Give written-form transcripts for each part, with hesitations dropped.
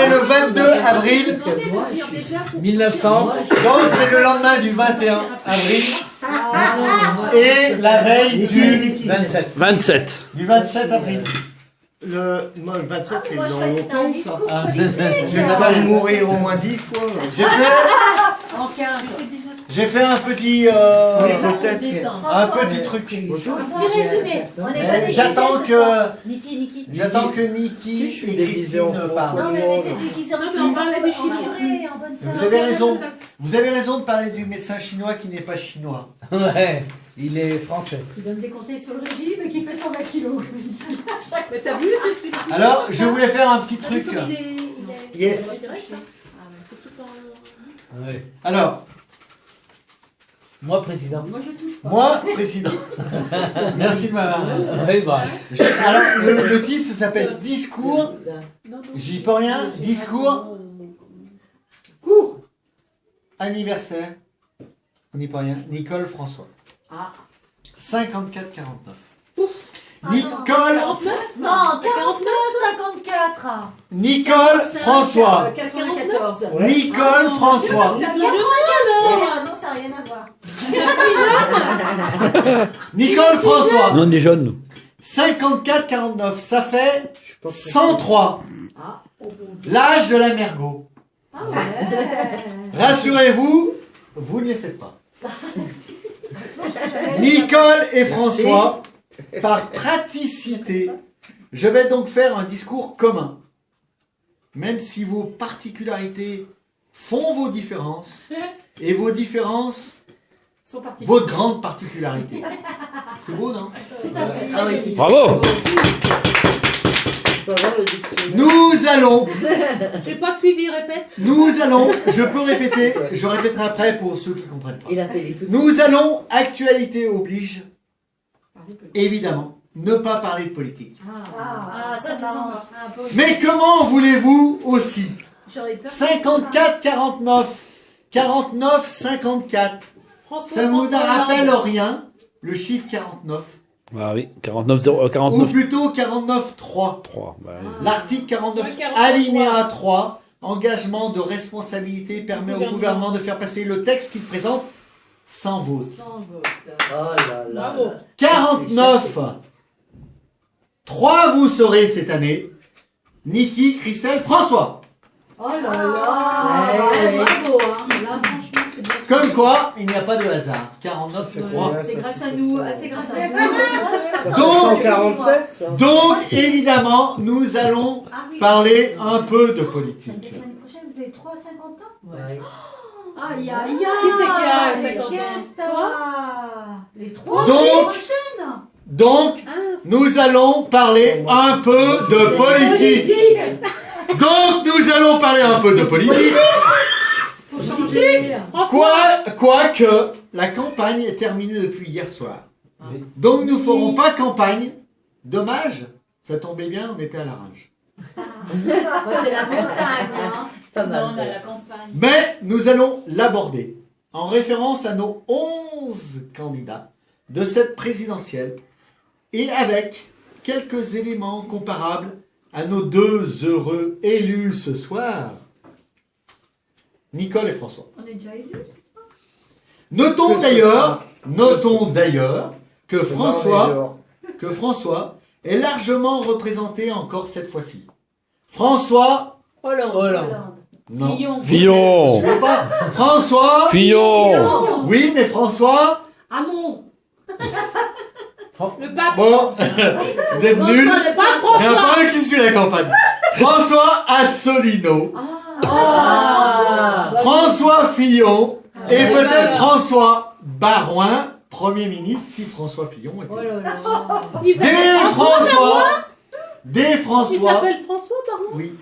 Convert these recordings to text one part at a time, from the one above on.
est le 22 avril. 1900. Donc c'est le lendemain du 21 avril. Et la veille du 27. Du 27 avril. Le 27, c'est Moi, je dans croyais que c'était un longtemps, discours ça. politique. Je vais mourir au moins 10 fois. En 15. J'ai fait un petit truc. Petit résumé. On n'est pas déguisés J'attends ce soir. que Niki. j'attends que Niki Si, je suis et déguisé en Christine François. Non, parlent. mais on était déguisés en mais on parlait des Chinois. curé, en bonne sœur. Vous avez raison. Vous avez raison de parler du médecin chinois qui n'est pas chinois. Ouais, il est français. Il donne des conseils sur le régime et qui fait 120 kilos. Mais t'as vu Alors, je voulais faire un petit truc. Yes. Ouais. Alors, Moi, président. Moi je touche pas. moi, président. Merci de m'avoir. Oui, bah. Alors, le titre, ça s'appelle Discours. J'y peux rien. Discours Cours. anniversaire. On n'y peut rien. Nicole François. Ah. 54-49. Nicole, Non, 49, 54. Nicole François. 94. Nicole François. 94. Non, ça n'a rien à voir. Nicole François. Non, on est jeunes, nous. 54-49. Ça fait 103. Ah, oh bon Dieu. L'âge de la mergot. Ah ouais. Rassurez-vous, vous ne les faites pas. Nicole et François, par praticité, je vais donc faire un discours commun. Même si vos particularités font vos différences, et vos différences, Sont partis. votre grande particularité. C'est beau, non? Tout à fait. Ah oui, c'est Bravo. Nous allons, J'ai pas suivi, répète. je peux répéter, je répéterai après pour ceux qui ne comprennent pas. Il a fait les feux. Nous allons, actualité oblige, évidemment, ne pas parler de politique. Ah, ça c'est sympa. Un peu. Mais comment voulez-vous aussi J'aurais peur. 54-49, 49-54, ça ne vous rappelle rien, le chiffre 49, Ah oui, 49, 0, ou 49, plutôt 49-3. 3. Bah, L'article 49, Ouais, 49, alinéa 3, engagement de responsabilité permet au gouvernement de faire passer le texte qu'il présente sans vote. Sans vote. Oh là là. Bravo. 49, 3 vous saurez cette année, Niki, Christelle, François. Oh là là. Ouais. Bravo. Hein. Là, franchement, c'est bien. Comme quoi, il n'y a pas de hasard. 49 fait 3. C'est grâce à nous. C'est grâce à nous. Donc, 147, ça. Donc, évidemment, nous allons Ah oui. parler un peu de Ça veut dire politique. que l'année prochaine, vous avez 3 à 50 ans. Ouais. Aïe, aïe, aïe. Qui c'est qui a Les 50 ans? fiestas. Les 3 Donc- l'année prochaine. Donc, nous allons parler un peu de politique. Donc, nous allons parler un peu de politique. Pour changer. Quoique, la campagne est terminée depuis hier soir. Oui. Donc, nous ne ferons pas campagne. Dommage, ça tombait bien, on était à la rage. Bah, c'est la montagne. Hein. Pas mal. Non, on a la campagne. Mais nous allons l'aborder en référence à nos 11 candidats de cette présidentielle et avec quelques éléments comparables à nos deux heureux élus ce soir, Nicole et François. On est déjà élus. Notons d'ailleurs que François est largement représenté encore cette fois-ci. François, Hollande. non. Fillon. Je veux pas. François, Fillon. oui, mais François, Hamon. Fran- Le pape. bon, vous êtes nuls. François, le pape Il n'y en a François. pas un qui suit la campagne. François Asselineau, Ah. François Fillon et Ouais, peut-être voilà. François Barouin, Premier ministre, si François Fillon était. Oh là là. Il Des s'appelle François, des Il François, s'appelle François, pardon. oui.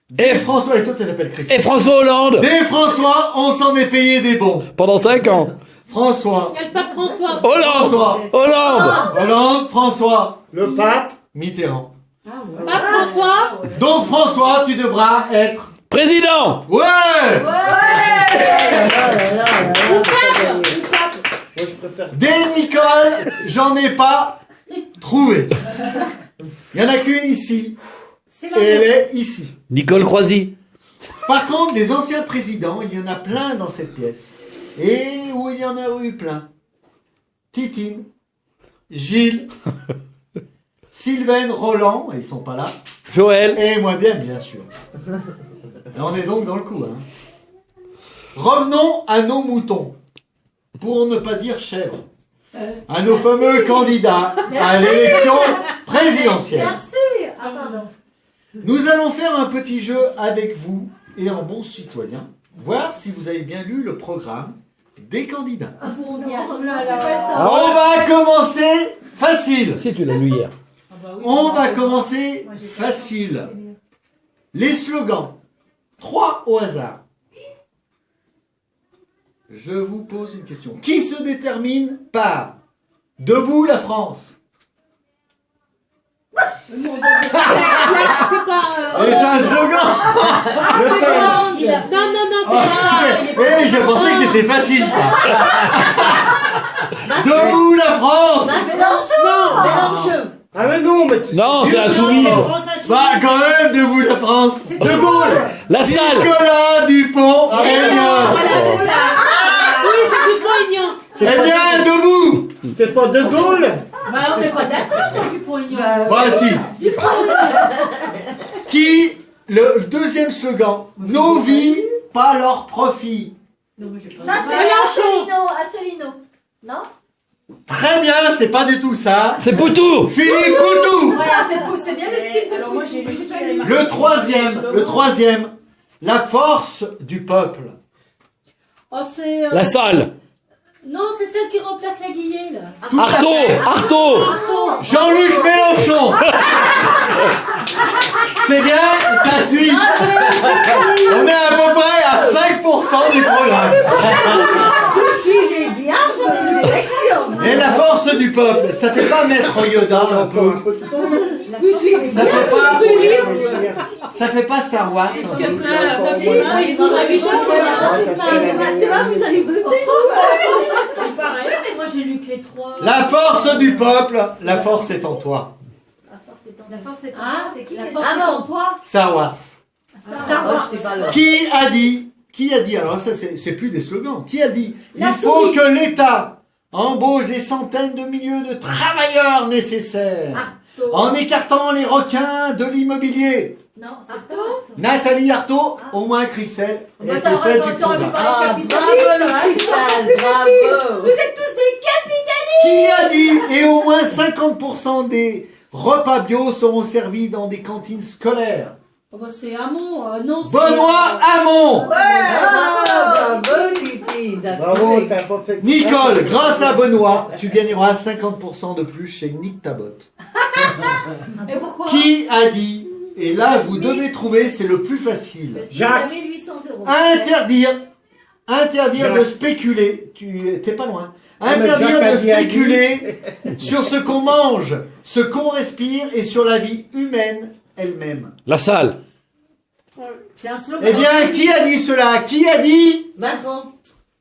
Des François, et toi tu t'appelles Christian. Et François Hollande. Des François, on s'en est payé des bons. Pendant 5 ans. François, Il y a le pape François. Hollande. François, Hollande. Hollande, François, Le pape. Mitterrand. Ah ouais. Pape François. Donc François, tu devras être... Président. Ouais. Moi, je préfère. Des Nicole, j'en ai pas trouvé. Il y en a qu'une ici. C'est et elle est ici. Nicole Croisy. Par contre, des anciens présidents, il y en a plein dans cette pièce. Et où il y en a eu plein. Titine, Gilles, Sylvain, Roland, ils sont pas là. Joël. Et moi bien sûr. Et on est donc dans le coup. Hein. Revenons à nos moutons, pour ne pas dire chèvres, à nos fameux candidats à l'élection présidentielle. Merci. Ah, pardon. Nous allons faire un petit jeu avec vous et en bon citoyen, voir si vous avez bien lu le programme des candidats. Ah, bon, Dieu. On va commencer facile. Si tu l'as lu hier. On va commencer facile. Les slogans. 3 au hasard. Je vous pose une question. Qui se détermine par Debout la France? C'est pas. Et c'est un slogan. Non, Oh, c'est pas. je pensais que c'était facile ça. Debout la France. Non. Ah mais non, mais tu Non, c'est insoumise. Bah quand même, Debout la France. De Gaulle. La salle. Nicolas Dupont. Eh bien. Voilà, c'est ça. Oui, c'est du poignant. Eh bien, debout. c'est pas De Gaulle. Bah, on n'est pas d'accord pour du poignon. Bah si. Qui, le deuxième slogan, nos vies, pas leur profit. Non, mais j'ai pas Ça, dit. c'est Asselineau. Non? Très bien, c'est pas du tout ça. C'est Poutou. Philippe Poutou. Voilà, c'est bien le style de Alors, moi, j'ai lu ce qu'il y avait marqué. Le troisième, la force du peuple. Oh, c'est. La salle. Non, c'est celle qui remplace la Guillet, là. Tout à Artaud. fait. Artaud. Jean-Luc Mélenchon. C'est bien, ça suit. On est à peu près à 5% du programme. Vous suivez bien les élections. Et la force du peuple, ça fait pas Maître Yoda un peu? Vous suivez Ça bien. fait pas, ça fait pas Star Wars un peu? Demain, vous allez voter. Oui, mais moi j'ai lu que les 3. La force du peuple, la force est en toi. La force est Ah, c'est qui la la force force en toi? Star Wars. Star Wars. Qui a dit, alors ça c'est plus des slogans, qui a dit, il La faut souris. que l'État embauche des centaines de milliers de travailleurs nécessaires, en écartant les requins de l'immobilier. Non, c'est Artaud. Nathalie Arthaud, au moins Christelle, Bah, était faite du t'aurais pu programme. parler capitalistes, bravo. Vous êtes tous des capitalistes. Qui a dit, et au moins 50% des repas bio seront servis dans des cantines scolaires. Oh, bah, c'est Hamon. Non, c'est. Benoît Hamon. Bravo, Titi. Bravo, t'as pas fait. Nicole, grâce à Benoît, tu gagneras 50% de plus chez Nick Tabot. Et pourquoi? Qui a dit, et là vous devez trouver, c'est le plus facile. Jacques. 1800 euros. Interdire de Jacques. spéculer, t'es pas loin. mais Interdire Jacques a de dit à spéculer sur ce qu'on mange, ce qu'on respire et sur la vie humaine elle-même. La salle. C'est un slogan. Eh bien, qui a dit cela? Qui a dit? Vincent.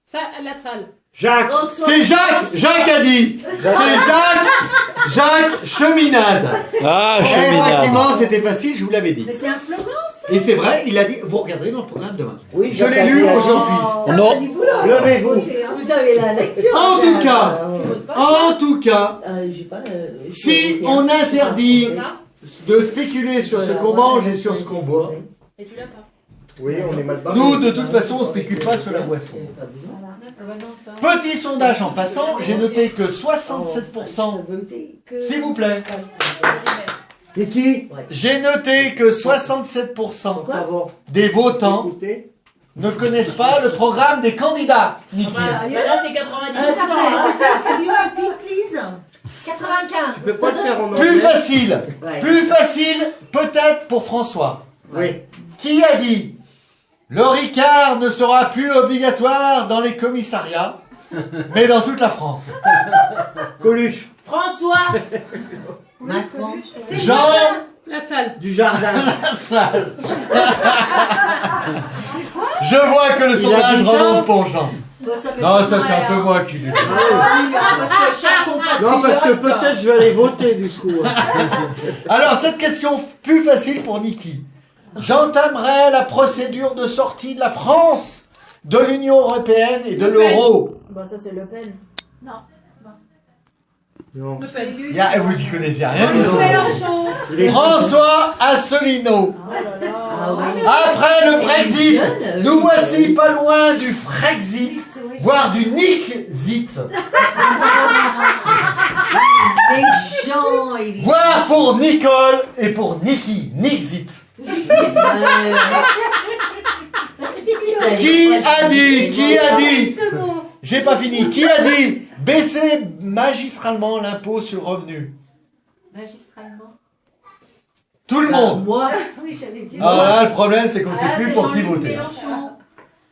Ça, la salle. Jacques. C'est Jacques. Jacques a dit. C'est Jacques Cheminade. Ah, Et cheminade. effectivement, c'était facile, je vous l'avais dit. Mais c'est un slogan. Et c'est vrai, il a dit, vous regarderez dans le programme demain. Oui, Je l'ai lu aujourd'hui. Non. Levez-vous. Vous avez la lecture. En tout cas, Tu votes pas? en tout cas, J'ai pas. si on interdit de spéculer sur ce qu'on mange et sur ce qu'on boit, Et tu l'as pas. Oui, on est mal barré. nous, de toute façon, on spécule pas sur la boisson. Petit sondage en passant, j'ai noté que 67%, s'il vous plaît, Et qui? j'ai noté que 67% Bravo. des votants Écoutez. ne connaissent pas le programme des candidats. Niki. Là, c'est 90%. Please. 95. Tu peux pas le faire en Plus anglais. facile, peut-être pour François. Oui. Qui a dit le Ricard ne sera plus obligatoire dans les commissariats, mais dans toute la France? Coluche. François. Macron. Jean La salle. Du jardin. Lassalle. Je vois que le Il a sondage dit ça remonte pour Jean. Non, ça c'est un peu moi qui l'ai dit. Parce que chaque compatriote... Non, parce que peut-être je vais aller voter du coup. Alors, cette question plus facile pour Niki. J'entamerai la procédure de sortie de la France de l'Union Européenne et de Le Pen. l'euro. Bah ça c'est Le Pen. Non. Le Pen. Vous y connaissez rien du tout. Mélenchon. François Asselineau. Ah oui. Après le Brexit, jeune, nous voici pas loin du Frexit, voire du Nick-zit. Méchant, il est... Voire pour Nicole et pour Niki, Nick-zit. Qui a dit C'est bon. J'ai pas fini. Qui a dit baisser magistralement l'impôt sur le revenu? Magistralement. Tout le monde. Moi. Oui, j'avais dit. Alors là, le problème, c'est qu'on sait Ah, plus c'est pour qui Jean-Luc voter. Mélenchon.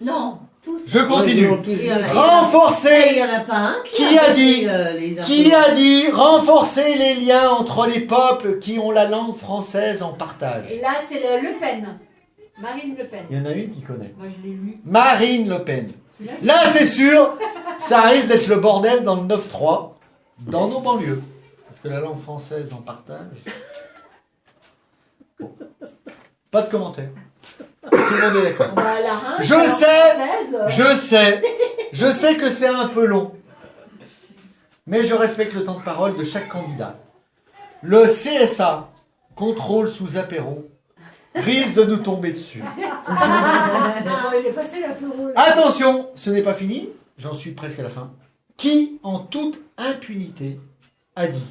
Non. Tous. Je continue. Il y en a- Il Renforcer. y en a pas un Qui a dit les Qui a dit renforcer les liens entre les peuples qui ont la langue française en partage? Et là, c'est Le Pen. Marine Le Pen. Il y en a une qui connaît. Moi, je l'ai lu. Marine Le Pen. Celui-là, Là, c'est sûr, ça risque d'être le bordel dans le 9-3, dans nos banlieues. Parce que la langue française en partage. Bon. Pas de commentaires. Tout le monde est d'accord. bah, la Rhin, Je la sais, française, je sais que c'est un peu long. Mais je respecte le temps de parole de chaque candidat. Le CSA, contrôle sous apéro, risque de nous tomber dessus. Bon, il est passé la plus rouge. Attention, ce n'est pas fini, j'en suis presque à la fin. Qui, en toute impunité, a dit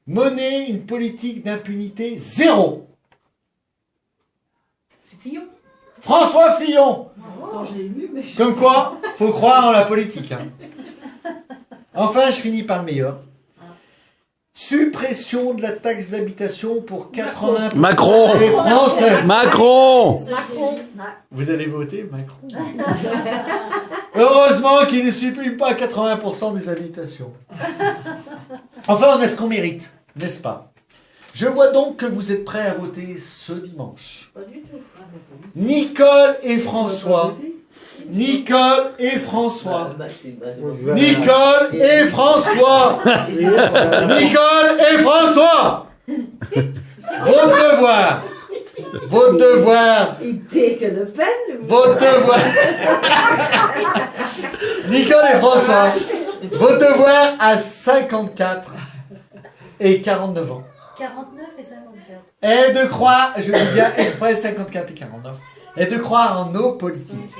mener une politique d'impunité zéro? C'est Fillon. François Fillon. Quand je l'ai lu, mais je... Comme quoi, faut croire en la politique. Hein. Enfin, je finis par le meilleur. Suppression de la taxe d'habitation pour 80% Macron. des Français. Macron. Macron. Vous allez voter Macron. Heureusement qu'il ne supprime pas 80% des habitations. Enfin, on a ce qu'on mérite, n'est-ce pas? Je vois donc que vous êtes prêts à voter ce dimanche. Pas du tout. Nicole et François. Nicole et François. Je vais- Nicole et François. Nicole et François. Votre devoir, Il pique Le Pen, lui. votre devoir. Nicole et François, votre devoir à 54 et 49 ans 49 et 54. est de croire, je dis bien exprès 54 et 49, est de croire en nos politiques.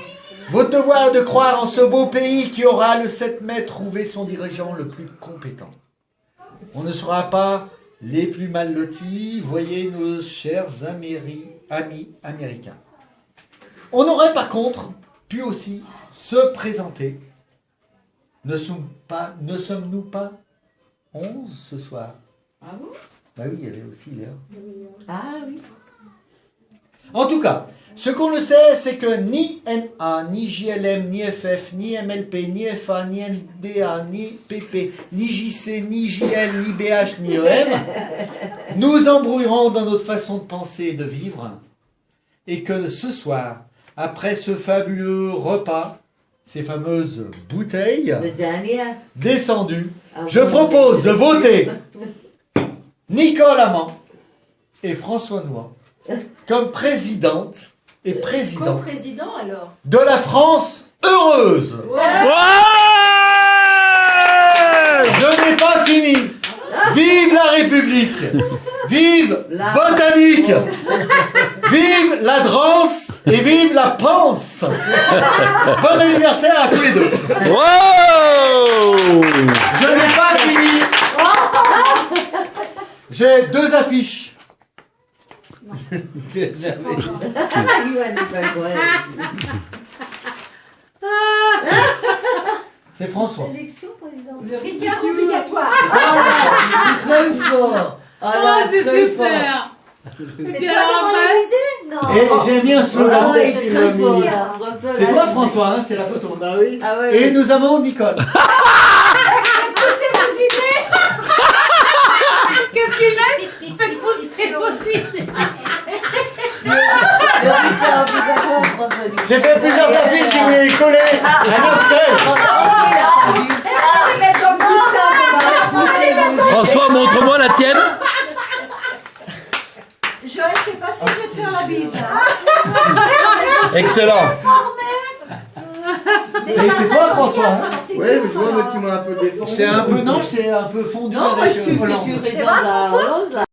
Votre devoir est de croire en ce beau pays qui aura le 7 mai trouvé son dirigeant le plus compétent. On ne sera pas les plus mal lotis, voyez nos chers amis américains. On aurait par contre pu aussi se présenter. Ne sommes-nous pas 11 ce soir? Ah bon? Bah oui, il y avait aussi Léa. Ah oui. En tout cas, ce qu'on le sait, c'est que ni NA, ni JLM, ni FF, ni MLP, ni FA, ni NDA, ni PP, ni JC, ni JL, ni BH, ni EM, nous embrouillerons dans notre façon de penser et de vivre, et que ce soir, après ce fabuleux repas, ces fameuses bouteilles Le dernier. descendues, je propose de voter Nicole Amand et François Noix comme présidente et président Co-président, alors. de la France heureuse. Ouais. Je n'ai pas fini. Vive la République. Vive La- Botanique. Vive la Drance et vive la Panse. Bon anniversaire à tous les deux. Wow. Je n'ai pas fini. J'ai 2 affiches. Il va nous faire quoi? C'est François. Élection présidentielle. Le Ricard obligatoire. Très fort. Oh Oh, là, c'est très fort. super. C'est Puis toi alors devant après- l'Élysée? Non. Et j'ai mis un Ah slogan. ouais, il est très mis. fort. François, C'est là, toi il- François, hein, c'est la photo. Bah oui. Ah ouais. Et nous avons Nicole. Qu'est-ce qu'il met? Faites pousser vos idées. J'ai fait plusieurs affiches qui voulaient les coller. Un autre seul. François, montre-moi la tienne. Joël, je sais pas si je vais te faire la bise là. Excellent. Et c'est toi, François, hein? Ouais, mais je vois, mais tu m'as un peu déformé. J'étais un peu, non, j'étais un peu fondu Non, moi avec je trouve Hollande. que tu raisonnes à Hollande là.